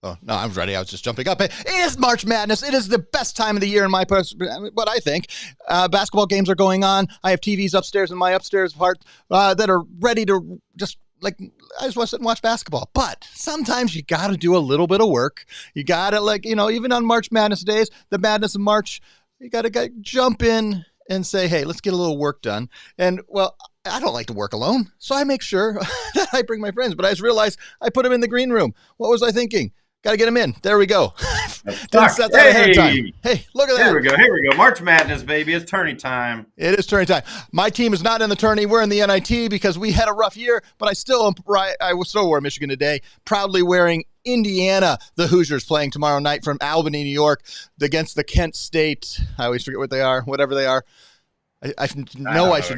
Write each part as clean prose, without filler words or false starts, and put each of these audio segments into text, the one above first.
Oh, no, I'm ready. I was just jumping up. It is March Madness. It is the best time of the year in what I think. Basketball games are going on. I have TVs upstairs in my upstairs part that are ready to just like, I just want to sit and watch basketball. But sometimes you got to do a little bit of work. You got to even on March Madness days, the madness of March, you got to jump in and say, hey, let's get a little work done. And well, I don't like to work alone, so I make sure that I bring my friends. But I just realized I put them in the green room. What was I thinking? Got to get them in. There we go. Didn't set that ahead of time. Hey, look at that. Here we go. March Madness, baby. It's tourney time. It is tourney time. My team is not in the tourney. We're in the NIT because we had a rough year, but I still wore Michigan today, proudly wearing Indiana. The Hoosiers playing tomorrow night from Albany, New York, against the Kent State. I always forget what they are, whatever they are. I should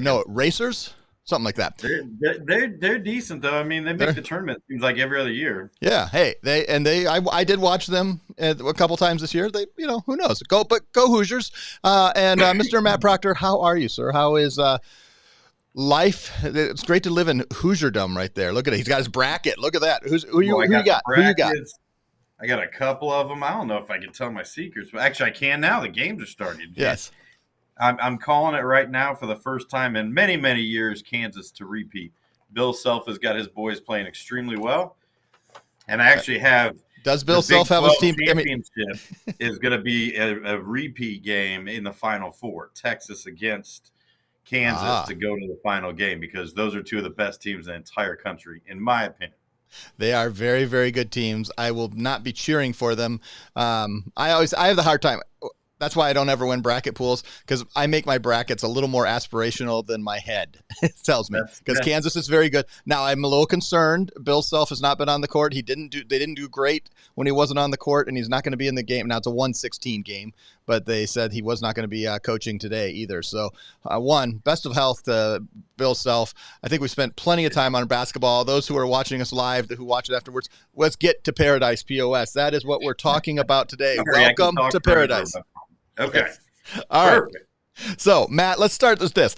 know it. Racers? Something like that. They're decent though. I mean, they make the tournament seems like every other year. Yeah. Hey, I did watch them a couple times this year. They, who knows? Go Hoosiers. And Mr. Matt Proctor, how are you, sir? How is life? It's great to live in Hoosierdom right there. Look at it. He's got his bracket. Look at that. Who you got? Who you got? I got a couple of them. I don't know if I can tell my secrets, but actually I can now. The games are starting. Yes. I'm calling it right now for the first time in many, many years, Kansas to repeat. Bill Self has got his boys playing extremely well. And I actually have – Does Bill Self have his team – championship is going to be a repeat game in the Final Four, Texas against Kansas to go to the final game, because those are two of the best teams in the entire country, in my opinion. They are very, very good teams. I will not be cheering for them. I have the hard time – that's why I don't ever win bracket pools, because I make my brackets a little more aspirational than my head tells me. Because Kansas is very good. Now I'm a little concerned. Bill Self has not been on the court. They didn't do great when he wasn't on the court, and he's not going to be in the game. Now it's a 1-16 game, but they said he was not going to be coaching today either. So best of health to Bill Self. I think we spent plenty of time on basketball. Those who are watching us live, who watch it afterwards, let's get to Paradise POS. That is what we're talking about today. Welcome to Paradise. Okay. All right. So, Matt, let's start with this.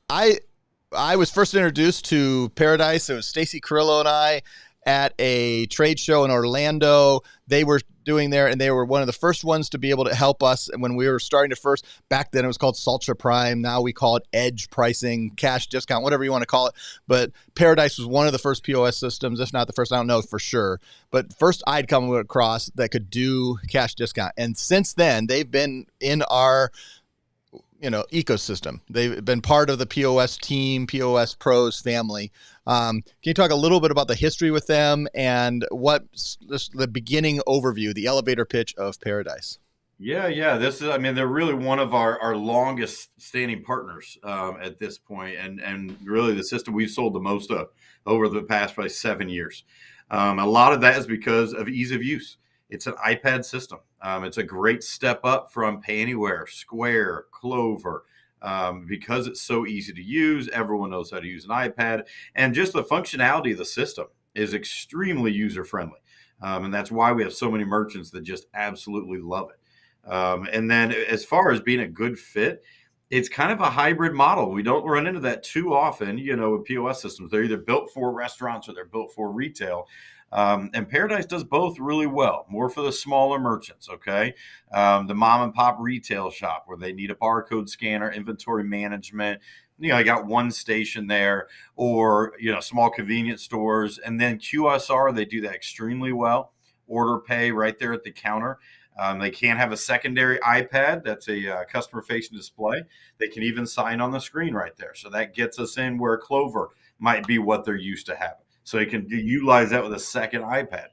I was first introduced to Paradise. It was Stacy Carrillo and I at a trade show in Orlando. They were doing there, and they were one of the first ones to be able to help us. And when we were starting to first, back then it was called Saltra Prime. Now we call it Edge pricing, cash discount, whatever you want to call it. But Paradise was one of the first POS systems, if not the first. I don't know for sure, but first I'd come across that could do cash discount. And since then, they've been in our ecosystem. They've been part of the POS team, POS Pros family. Can you talk a little bit about the history with them and what's the beginning overview, the elevator pitch of Paradise? Yeah. They're really one of our longest standing partners at this point, and really the system we've sold the most of over the past probably 7 years. A lot of that is because of ease of use. It's an iPad system. It's a great step up from Pay Anywhere, Square, Clover, because it's so easy to use. Everyone knows how to use an iPad, and just the functionality of the system is extremely user friendly, and that's why we have so many merchants that just absolutely love it. And then, as far as being a good fit, it's kind of a hybrid model. We don't run into that too often, with POS systems. They're either built for restaurants or they're built for retail. And Paradise does both really well, more for the smaller merchants, okay? The mom and pop retail shop where they need a barcode scanner, inventory management. I got one station there, or, small convenience stores. And then QSR, they do that extremely well. Order pay right there at the counter. They can have a secondary iPad that's a customer-facing display. They can even sign on the screen right there. So that gets us in where Clover might be what they're used to having. So you can utilize that with a second iPad.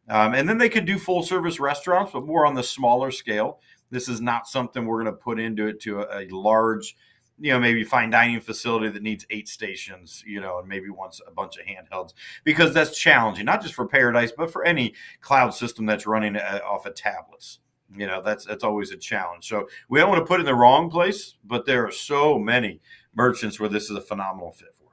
And then they could do full-service restaurants, but more on the smaller scale. This is not something we're going to put into it to a large, maybe fine dining facility that needs 8 stations, and maybe wants a bunch of handhelds, because that's challenging, not just for Paradise, but for any cloud system that's running off of tablets. That's always a challenge. So we don't want to put it in the wrong place, but there are so many merchants where this is a phenomenal fit for.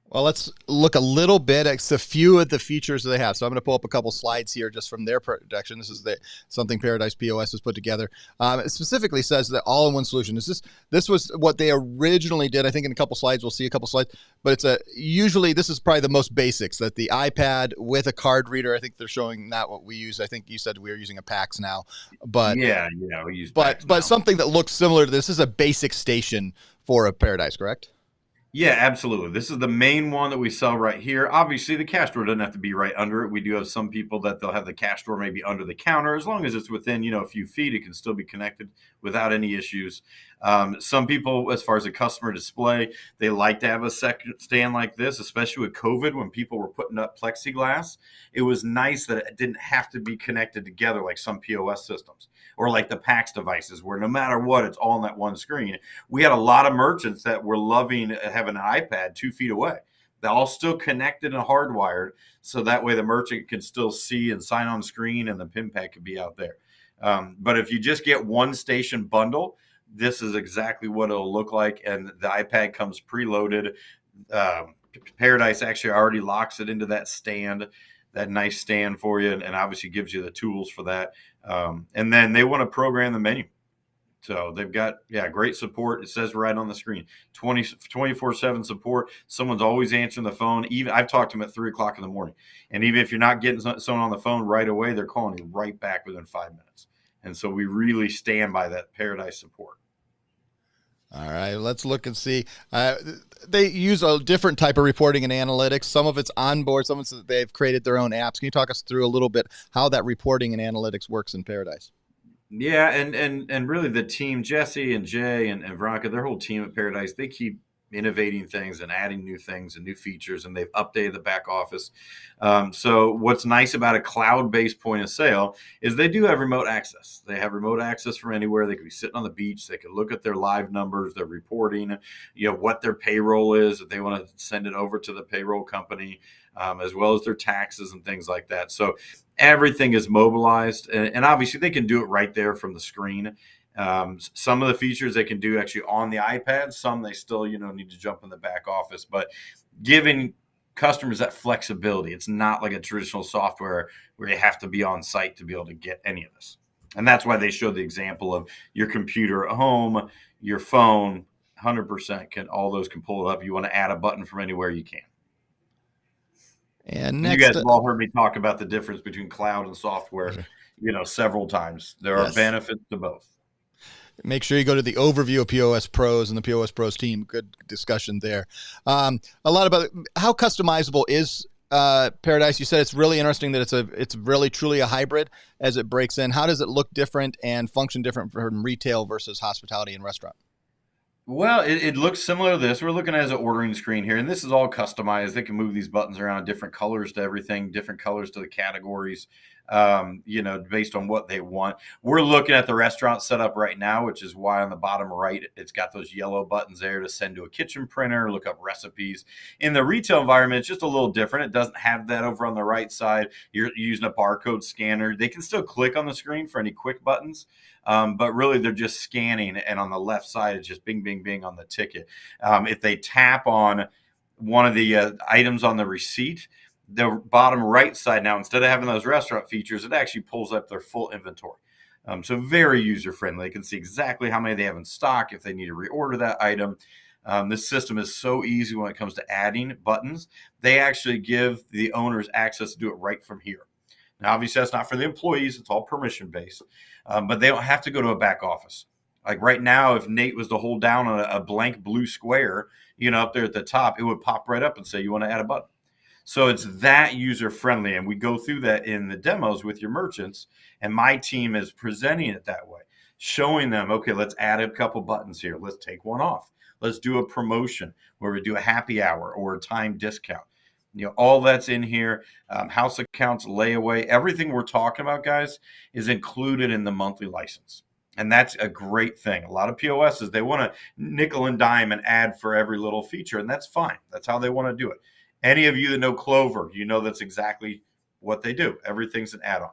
Well, let's look a little bit at a few of the features that they have. So I'm going to pull up a couple slides here just from their production. This is something Paradise POS has put together. It specifically says that all-in-one solution. This was what they originally did. I think in a couple slides, we'll see a couple slides. But usually this is probably the most basics, that the iPad with a card reader. I think they're showing not what we use. I think you said we are using a PAX now. But yeah, we use PAX now. But something that looks similar to this is a basic station for a Paradise, correct? Yeah, absolutely. This is the main one that we sell right here. Obviously, the cash drawer doesn't have to be right under it. We do have some people that they'll have the cash drawer maybe under the counter. As long as it's within, a few feet, it can still be connected without any issues. Some people, as far as a customer display, they like to have a second stand like this, especially with COVID when people were putting up plexiglass. It was nice that it didn't have to be connected together like some POS systems or like the PAX devices where no matter what, it's all on that one screen. We had a lot of merchants that were loving having an iPad 2 feet away. They're all still connected and hardwired, so that way the merchant can still see and sign on screen and the PIN pad could be out there. But if you just get one station bundle, this is exactly what it'll look like, and the iPad comes preloaded. Paradise actually already locks it into that stand, that nice stand for you, and obviously gives you the tools for that. And then they want to program the menu. So they've got, great support. It says right on the screen, 24/7 support. Someone's always answering the phone. Even I've talked to them at 3:00 in the morning. And even if you're not getting someone on the phone right away, they're calling you right back within 5 minutes. And so we really stand by that Paradise support. All right, let's look and see. They use a different type of reporting and analytics. Some of it's onboard, some of it's they've created their own apps. Can you talk us through a little bit how that reporting and analytics works in Paradise? Yeah, and really the team, Jesse and Jay and Veronica, their whole team at Paradise, they keep innovating things and adding new things and new features, and they've updated the back office. So what's nice about a cloud-based point of sale is they do have remote access. They have remote access from anywhere. They could be sitting on the beach. They could look at their live numbers, their reporting, what their payroll is, if they want to send it over to the payroll company, as well as their taxes and things like that. So everything is mobilized, and obviously they can do it right there from the screen. Some of the features they can do actually on the iPad. Some they still, need to jump in the back office, but giving customers that flexibility. It's not like a traditional software where you have to be on site to be able to get any of this. And that's why they show the example of your computer at home, your phone, 100% all those can pull it up. You want to add a button from anywhere you can. And And you guys next, have all heard me talk about the difference between cloud and software, several times. There are yes. benefits to both. Make sure you go to the overview of POS Pros and the POS Pros team. Good discussion there. A lot about how customizable is Paradise. You said it's really interesting that it's really truly a hybrid as it breaks in. How does it look different and function different from retail versus hospitality and restaurant? Well, it looks similar to this. We're looking at an ordering screen here, and this is all customized. They can move these buttons around, different colors to everything, different colors to the categories, based on what they want. We're looking at the restaurant setup right now, which is why on the bottom right, it's got those yellow buttons there to send to a kitchen printer, look up recipes. In the retail environment, it's just a little different. It doesn't have that over on the right side. You're using a barcode scanner. They can still click on the screen for any quick buttons. But really, they're just scanning, and on the left side, it's just bing, bing, bing on the ticket. If they tap on one of the items on the receipt, the bottom right side now, instead of having those restaurant features, it actually pulls up their full inventory. So very user-friendly. They can see exactly how many they have in stock if they need to reorder that item. This system is so easy when it comes to adding buttons. They actually give the owners access to do it right from here. Now, obviously, that's not for the employees. It's all permission-based. But they don't have to go to a back office. Like right now, if Nate was to hold down a blank blue square, up there at the top, it would pop right up and say, you want to add a button. So it's that user-friendly. And we go through that in the demos with your merchants. And my team is presenting it that way, showing them, okay, let's add a couple buttons here. Let's take one off. Let's do a promotion where we do a happy hour or a time discount. All that's in here. House accounts, layaway, everything we're talking about, guys, is included in the monthly license. And that's a great thing. A lot of POSs, they want to nickel and dime and add for every little feature, and that's fine. That's how they want to do it. Any of you that know Clover, that's exactly what they do. Everything's an add-on.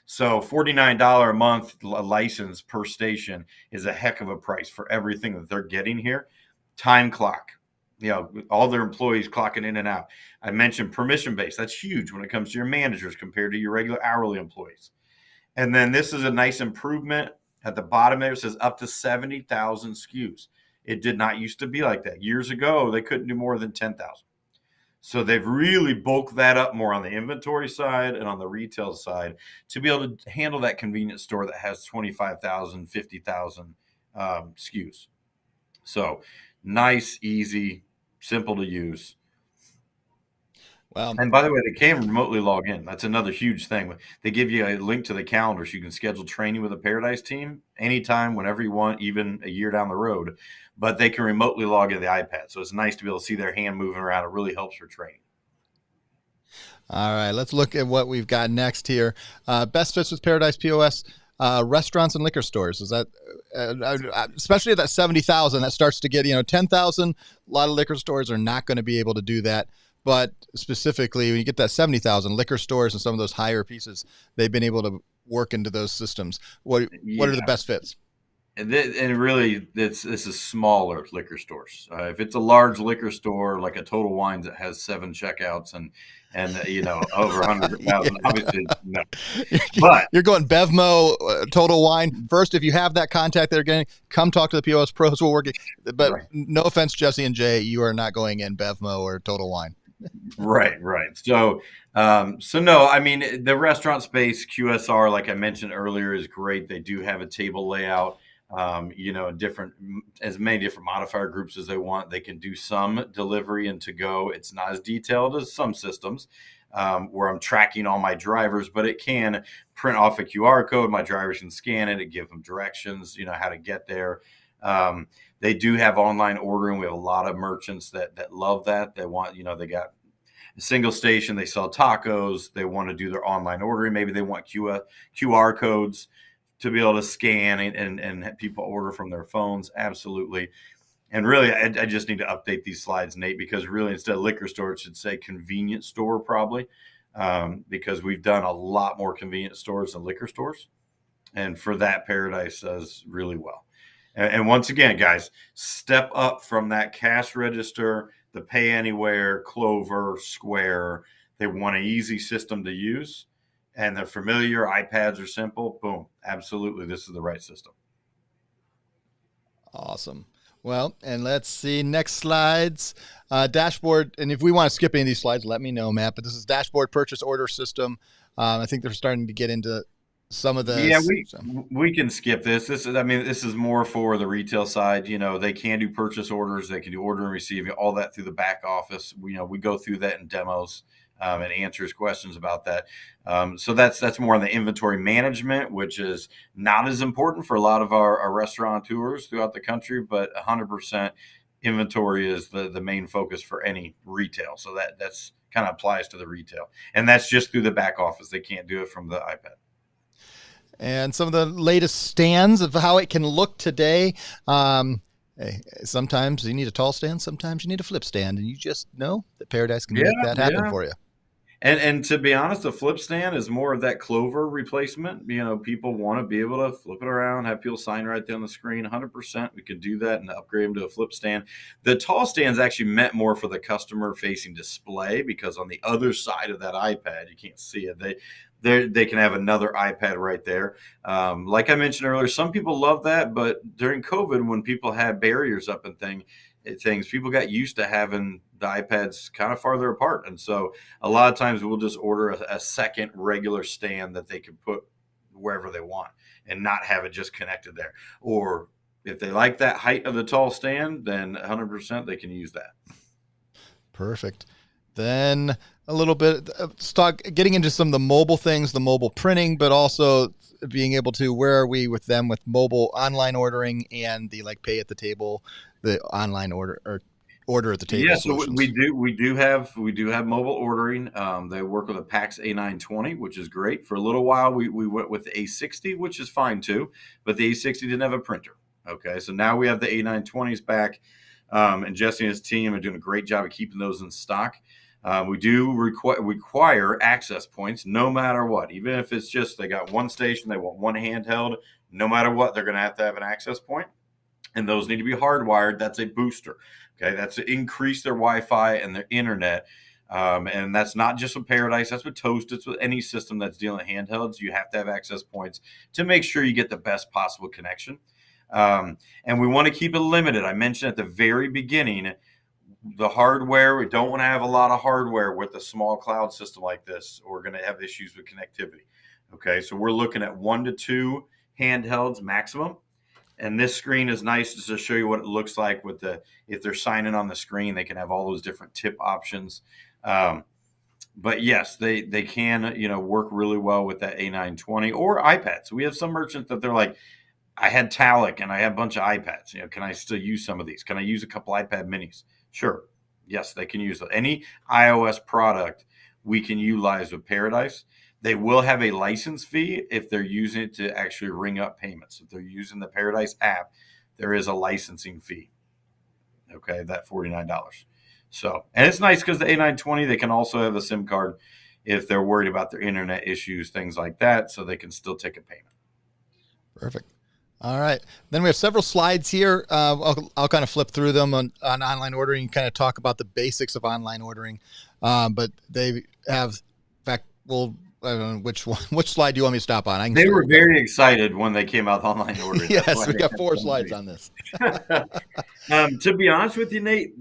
So $49 a month license per station is a heck of a price for everything that they're getting here. Time clock. All their employees clocking in and out. I mentioned permission-based. That's huge when it comes to your managers compared to your regular hourly employees. And then this is a nice improvement. At the bottom there, it says up to 70,000 SKUs. It did not used to be like that. Years ago, they couldn't do more than 10,000. So they've really bulked that up more on the inventory side and on the retail side to be able to handle that convenience store that has 25,000, 50,000 SKUs. So nice, easy, simple to use. Well, and by the way, they can remotely log in. That's another huge thing. They give you a link to the calendar so you can schedule training with a Paradise team anytime, whenever you want, even a year down the road. But they can remotely log into the iPad. So it's nice to be able to see their hand moving around. It really helps for training. All right, let's look at what we've got next here. Best fits with Paradise POS. Restaurants and liquor stores. Is that especially at that 70,000 that starts to get 10,000? A lot of liquor stores are not going to be able to do that, but specifically when you get that 70,000, liquor stores and some of those higher pieces, they've been able to work into those systems. What are the best fits? And really, this is smaller liquor stores. If it's a large liquor store like a Total Wines that has 7 checkouts and over 100,000, obviously no. But you're going Bevmo, Total Wine first. If you have that contact, they're going to come talk to the POS pros. We'll work it. But right. No offense, Jesse and Jay, you are not going in Bevmo or Total Wine. Right. So no, I mean, the restaurant space, QSR, like I mentioned earlier, is great. They do have a table layout. As many different modifier groups as they want. They can do some delivery and to go. It's not as detailed as some systems where I'm tracking all my drivers, but it can print off a QR code. My drivers can scan it and give them directions, how to get there. They do have online ordering. We have a lot of merchants that love that. They want, they got a single station. They sell tacos. They want to do their online ordering. Maybe they want QR codes to be able to scan and have people order from their phones. Absolutely. And really, I just need to update these slides, Nate, because really instead of liquor store, it should say convenience store probably, because we've done a lot more convenience stores than liquor stores. And for that, Paradise does really well. And once again, guys, step up from that cash register, the pay anywhere, Clover, Square. They want an easy system to use. And they're familiar, iPads are simple, boom, absolutely, this is the right system. Awesome. Well, and let's see next slides. Dashboard, and if we want to skip any of these slides, let me know, Matt. But this is dashboard purchase order system. I think they're starting to get into some of Yeah, this. we So. we can skip this. This is more for the retail side. They can do purchase orders, they can do order and receiving, all that through the back office. We go through that in demos, and answers questions about that. So that's more on the inventory management, which is not as important for a lot of our restaurateurs throughout the country, but 100% inventory is the main focus for any retail. So that's kind of applies to the retail, and that's just through the back office. They can't do it from the iPad. And some of the latest stands of how it can look today. Hey, sometimes you need a tall stand, sometimes you need a flip stand, and you just know that Paradise can Yeah, make that happen yeah. for you. And to be honest, the flip stand is more of that Clover replacement. People want to be able to flip it around, have people sign right there on the screen. 100%, we could do that and upgrade them to a flip stand. The tall stand's actually meant more for the customer-facing display, because on the other side of that iPad, you can't see it. They can have another iPad right there. Like I mentioned earlier, some people love that, but during COVID, when people had barriers up and things, people got used to having the iPads kind of farther apart. And so a lot of times we'll just order a second regular stand that they can put wherever they want and not have it just connected there. Or if they like that height of the tall stand, then 100% they can use that. Perfect. Then a little bit getting into some of the mobile things, the mobile printing, but also being able to, where are we with them with mobile online ordering and the pay at the table, the online order or order at the table Yeah, so solutions. we do have mobile ordering. They work with a PAX A920, which is great. For a little while, we went with the A60, which is fine too, but the A60 didn't have a printer. Okay, so now we have the A920s back, and Jesse and his team are doing a great job of keeping those in stock. We do require access points no matter what, even if it's just they got one station, they want one handheld. No matter what, they're going to have an access point, and those need to be hardwired. That's a booster. Okay, that's to increase their Wi-Fi and their internet. And that's not just with Paradise, that's with Toast, it's with any system that's dealing with handhelds. You have to have access points to make sure you get the best possible connection. And we want to keep it limited. I mentioned at the very beginning, the hardware, we don't want to have a lot of hardware with a small cloud system like this. We're going to have issues with connectivity. Okay, so we're looking at 1 to 2 handhelds maximum. And this screen is nice just to show you what it looks like if they're signing on the screen, they can have all those different tip options. But yes, they can, work really well with that A920 or iPads. We have some merchants that they're like, I had Talic and I have a bunch of iPads. Can I still use some of these? Can I use a couple iPad minis? Sure. Yes, they can use any iOS product we can utilize with Paradise. They will have a license fee if they're using it to actually ring up payments. If they're using the Paradise app, there is a licensing fee. Okay, that $49. So, and it's nice because the A920, they can also have a SIM card if they're worried about their internet issues, things like that, so they can still take a payment. Perfect. All right. Then we have several slides here. I'll kind of flip through them on online ordering, kind of talk about the basics of online ordering. But they have, in fact, I don't know which slide do you want me to stop on? They were very excited when they came out with online ordering. Yes, we got 4 slides on this. To be honest with you, Nate,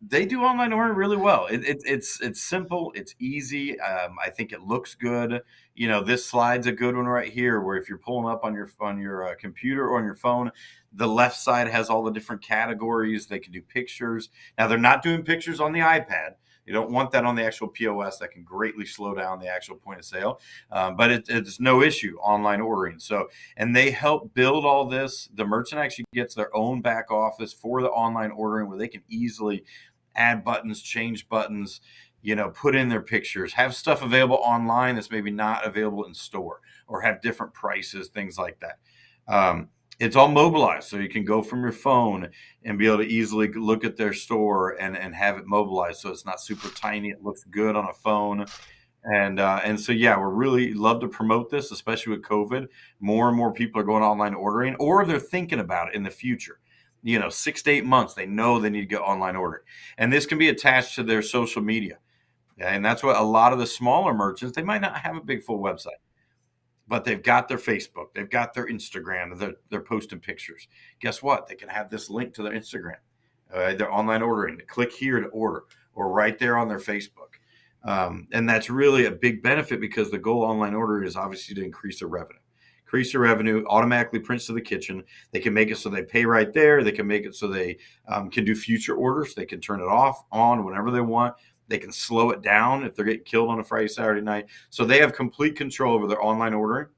they do online ordering really well. It's simple, it's easy. I think it looks good. This slide's a good one right here, where if you're pulling up on your computer or on your phone, the left side has all the different categories. They can do pictures. Now they're not doing pictures on the iPad. You don't want that on the actual POS. That can greatly slow down the actual point of sale. But it's no issue online ordering. So, and they help build all this. The merchant actually gets their own back office for the online ordering, where they can easily add buttons, change buttons, put in their pictures, have stuff available online that's maybe not available in store, or have different prices, things like that. It's all mobilized, so you can go from your phone and be able to easily look at their store and have it mobilized, so it's not super tiny. It looks good on a phone. And so, yeah, we're really love to promote this, especially with COVID. More and more people are going online ordering, or they're thinking about it in the future. 6 to 8 months, they know they need to get online ordering. And this can be attached to their social media. And that's what a lot of the smaller merchants, they might not have a big full website. but they've got their Facebook, they've got their Instagram, they're posting pictures. Guess what? They can have this link to their Instagram, their online ordering. Click here to order, or right there on their Facebook. And that's really a big benefit, because the goal of online order is obviously to increase their revenue. Increase their revenue, automatically prints to the kitchen. They can make it so they pay right there. They can make it so they can do future orders. They can turn it off, on, whenever they want. They can slow it down if they're getting killed on a Friday, Saturday night. So they have complete control over their online ordering.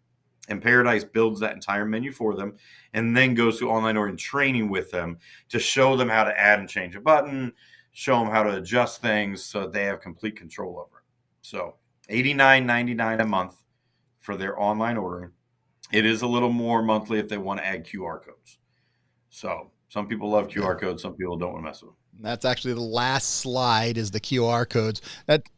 And Paradise builds that entire menu for them, and then goes through online ordering training with them to show them how to add and change a button, show them how to adjust things, so they have complete control over it. So $89.99 a month for their online ordering. It is a little more monthly if they want to add QR codes. So some people love QR codes, some people don't want to mess with them. That's actually the last slide, is the QR codes.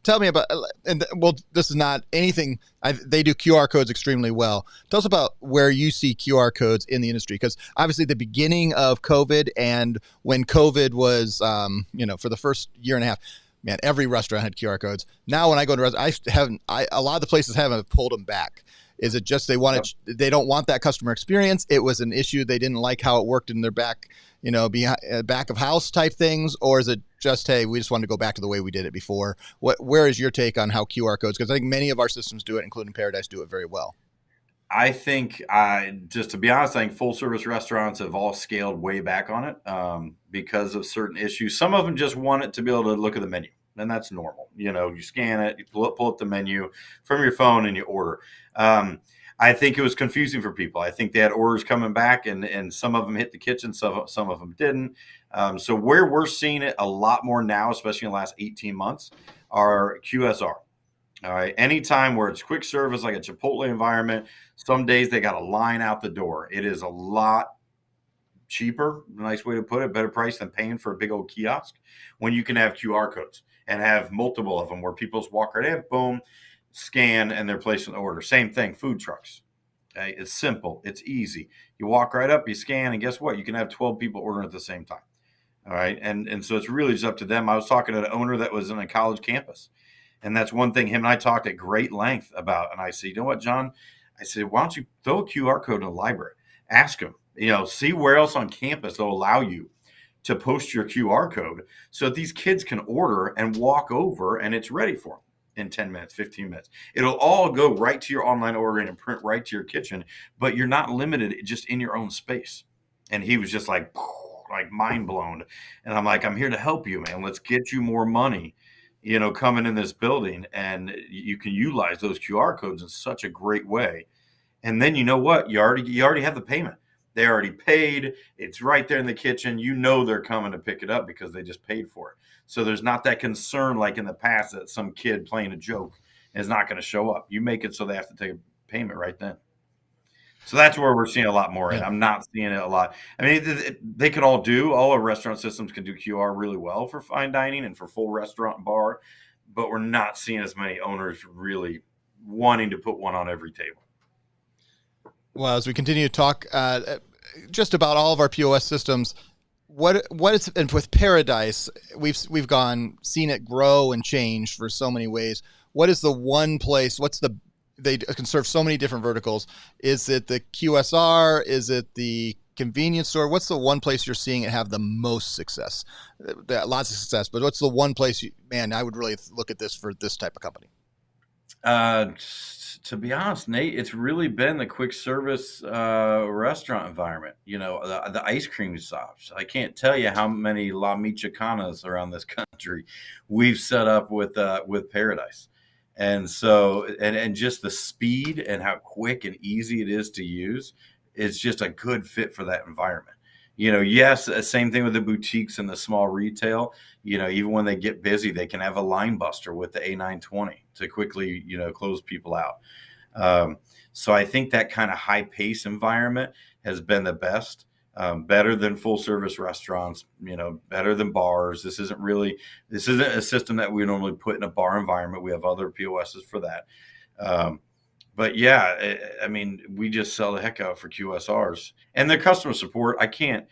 Tell me about, and well, this is not anything. They do QR codes extremely well. Tell us about where you see QR codes in the industry, because obviously the beginning of COVID, and when COVID was, for the first year and a half, man, every restaurant had QR codes. Now, when I go to restaurants, a lot of the places haven't pulled them back. Is it just they don't want that customer experience? It was an issue. They didn't like how it worked in their back of house type things, or is it just, hey, we just wanted to go back to the way we did it before? Where is your take on how QR codes? Because I think many of our systems do it, including Paradise, do it very well. I think, just to be honest, I think full service restaurants have all scaled way back on it because of certain issues. Some of them just want it to be able to look at the menu, and that's normal. You scan it, you pull up the menu from your phone, and you order. I think it was confusing for people. I think they had orders coming back, and some of them hit the kitchen, some of them didn't. So where we're seeing it a lot more now, especially in the last 18 months, are QSR. All right. Anytime where it's quick service, like a Chipotle environment, some days they got a line out the door. It is a lot cheaper, nice way to put it, better price than paying for a big old kiosk, when you can have QR codes and have multiple of them where people just walk right in, boom, scan, and they're placing the order. Same thing, food trucks. Okay? It's simple. It's easy. You walk right up, you scan, and guess what? You can have 12 people ordering at the same time. All right. And so it's really just up to them. I was talking to an owner that was in a college campus, and that's one thing him and I talked at great length about. And I said, you know what, John? I said, why don't you throw a QR code in the library? Ask them, see where else on campus they'll allow you to post your QR code, so that these kids can order and walk over, and it's ready for them in 10 minutes, 15 minutes. It'll all go right to your online ordering and print right to your kitchen, but you're not limited just in your own space. And he was just like mind blown. And I'm like, I'm here to help you, man. Let's get you more money, coming in this building, and you can utilize those QR codes in such a great way. And then you know what? You already have the payment. They already paid. It's right there in the kitchen. They're coming to pick it up because they just paid for it. So there's not that concern like in the past that some kid playing a joke is not going to show up. You make it so they have to take a payment right then. So that's where we're seeing a lot more. And I'm not seeing it a lot. I mean, they could all our restaurant systems can do QR really well for fine dining and for full restaurant and bar, but we're not seeing as many owners really wanting to put one on every table. Well, as we continue to talk just about all of our POS systems, what is, and with Paradise, we've seen it grow and change for so many ways. What is the one place? They can serve so many different verticals. Is it the QSR? Is it the convenience store? What's the one place you're seeing it have the most success? Lots of success, but what's the one place I would really look at this for this type of company? To be honest, Nate, it's really been the quick service restaurant environment. The ice cream shops. I can't tell you how many La Michoacanas around this country we've set up with Paradise. And so, and just the speed and how quick and easy it is to use is just a good fit for that environment. Yes, same thing with the boutiques and the small retail. Even when they get busy, they can have a line buster with the A920 to quickly, close people out. So I think that kind of high pace environment has been the best, better than full service restaurants, better than bars. This isn't a system that we normally put in a bar environment. We have other POSs for that. But yeah, I mean, we just sell the heck out for QSRs and their customer support. I can't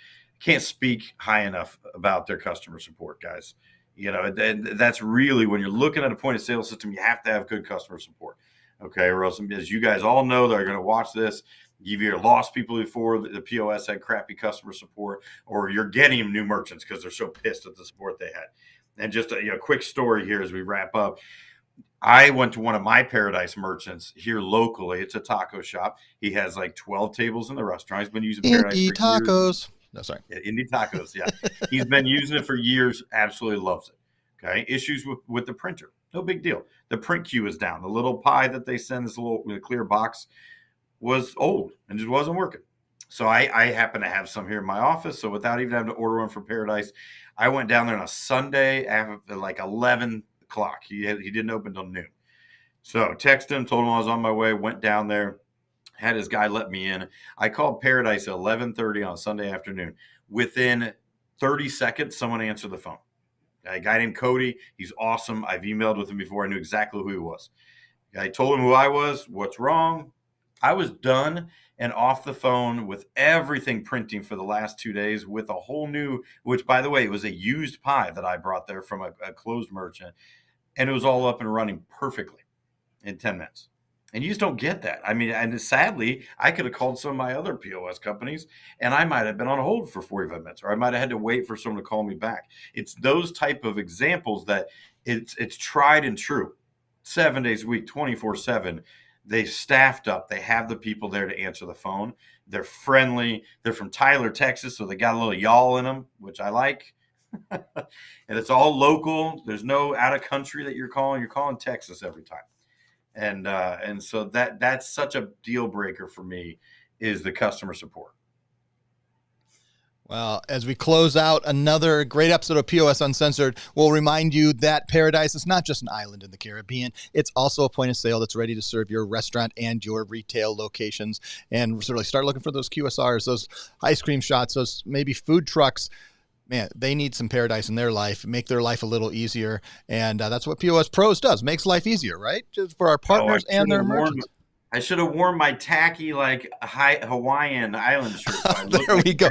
speak high enough about their customer support, guys. That's really, when you're looking at a point of sale system, you have to have good customer support. Okay, or else, as you guys all know that are going to watch this, you've either lost people before the POS had crappy customer support, or you're getting new merchants because they're so pissed at the support they had. And just a quick story here as we wrap up. I went to one of my Paradise merchants here locally. It's a taco shop. He has like 12 tables in the restaurant. He's been using Paradise Indie for tacos. years. No, sorry. Yeah, Indie Tacos. Yeah. He's been using it for years. Absolutely loves it. Okay. Issues with the printer. No big deal. The print queue is down. The little pie that they send, this little clear box, was old and just wasn't working. So I happen to have some here in my office. So without even having to order one from Paradise, I went down there on a Sunday after like 11 o'clock. He didn't open till noon. So texted him, told him I was on my way, went down there, had his guy let me in. I called Paradise at 11:30 on Sunday afternoon. Within 30 seconds, someone answered the phone. A guy named Cody. He's awesome. I've emailed with him before. I knew exactly who he was. I told him who I was, what's wrong. I was done and off the phone with everything printing for the last 2 days with a whole new, which, by the way, it was a used pie that I brought there from a closed merchant. And it was all up and running perfectly in 10 minutes. And you just don't get that. I mean, and sadly, I could have called some of my other POS companies and I might have been on hold for 45 minutes, or I might have had to wait for someone to call me back. It's those type of examples that it's tried and true. 7 days a week, 24/7. They staffed up. They have the people there to answer the phone. They're friendly. They're from Tyler, Texas, so they got a little y'all in them, which I like. And it's all local. There's no out of country that you're calling. You're calling Texas every time. And so that's such a deal breaker for me, is the customer support. Well, as we close out another great episode of POS Uncensored, we'll remind you that Paradise is not just an island in the Caribbean. It's also a point of sale that's ready to serve your restaurant and your retail locations. And really start looking for those QSRs, those ice cream shots, those maybe food trucks. Man, they need some Paradise in their life, make their life a little easier. And that's what POS Pros does, makes life easier, right? Just for our partners and their merchants. I should have worn my tacky, like, Hawaiian island shirt. There we go.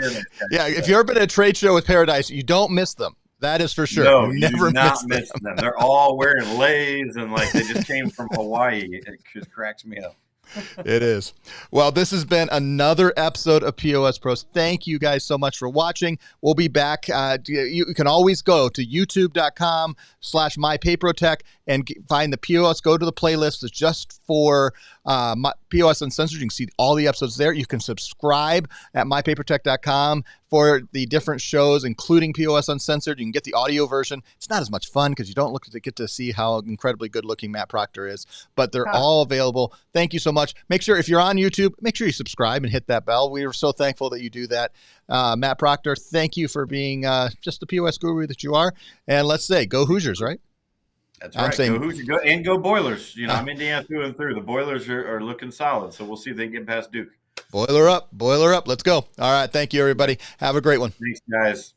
Yeah, if you've ever been at a trade show with Paradise, you don't miss them. That is for sure. No, you never do not miss them. They're all wearing leis and like they just came from Hawaii. It just cracks me up. It is. Well, this has been another episode of POS Pros. Thank you guys so much for watching. We'll be back. You can always go to youtube.com/mypaprotech and find the POS. Go to the playlist. It's just for POS Uncensored. You can see all the episodes there. You can subscribe at mypaprotech.com for the different shows, including POS Uncensored. You can get the audio version. It's not as much fun because you don't get to see how incredibly good looking Matt Proctor is, but they're all available. Thank you so much. Make sure, if you're on YouTube, make sure you subscribe and hit that bell. We are so thankful that you do that. Matt Proctor, thank you for being just the POS guru that you are. And let's say, go Hoosiers, right? That's right. Go Hoosiers, go Boilers. You know, I'm Indiana through and through. The Boilers are looking solid, so we'll see if they can get past Duke. Boiler up. Let's go. All right. Thank you, everybody. Have a great one. Thanks, guys.